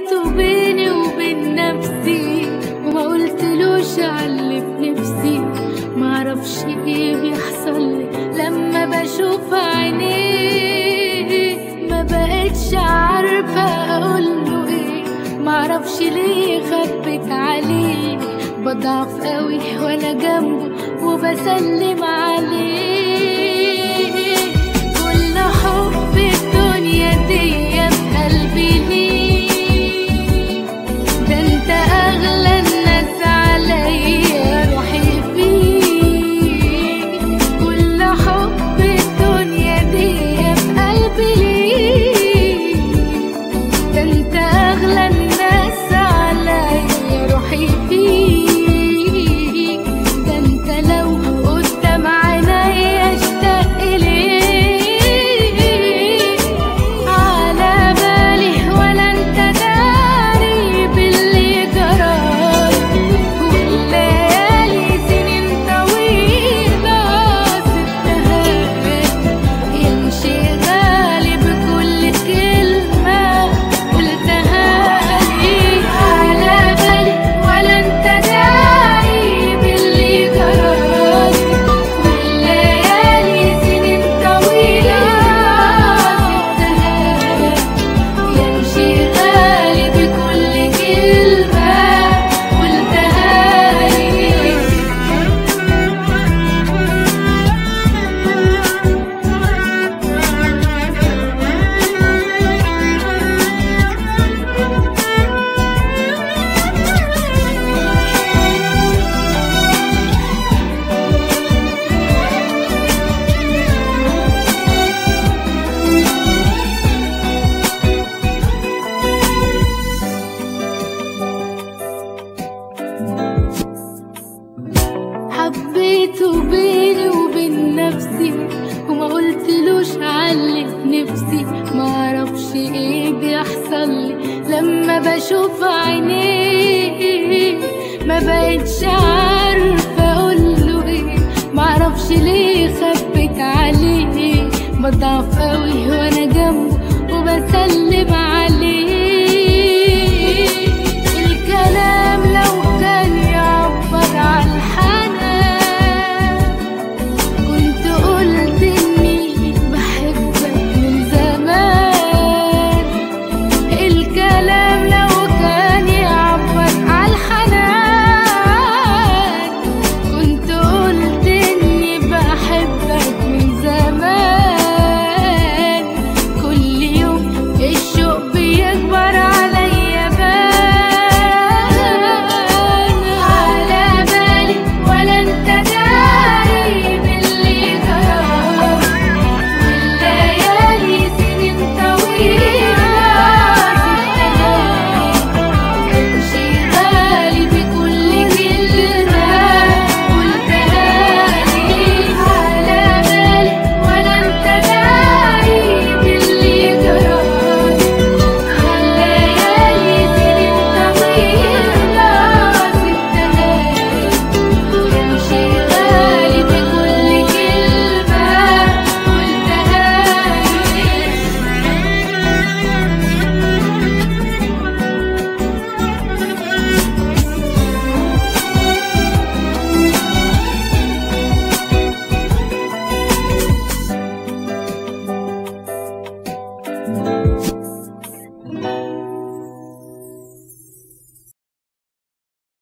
حبيته بيني وبين نفسي وما قلتلوش عاللي في نفسي. معرفش ايه بيحصل لي لما بشوف عينيه، ما بقتش عارفة اقوله ايه. معرفش ليه خبت عليه، بضعف قوي وانا جنبه وبسلم عليه. كل حب الدنيا دي بقلبي ليه، ده انت اغلى الناس عليا روحي فيك. كل حب الدنيا دي بقلبي ليه، ده انت اغلى الناس عليا روحي فيك. ده انت لو قدام عينيا اشتاق ليك، على بالي ولا انت داري باللي جرالي. والليالي سنين طويلة سبتها يمشي غالي بكل كلمة قلتها لي. على بالي ولا انت داري باللي جرالي. والليالي سنين طويلة سبتها يمشي غالي بكل كلمة قلتها لي. حبيته بيني وبين نفسي وما قلتلوش عاللي في نفسي. معرفش ايه بيحصل لي لما بشوف عينيه، ما بقتش عارفة اقوله ايه. معرفش ليه خبت عليه، بضعف قوي وانا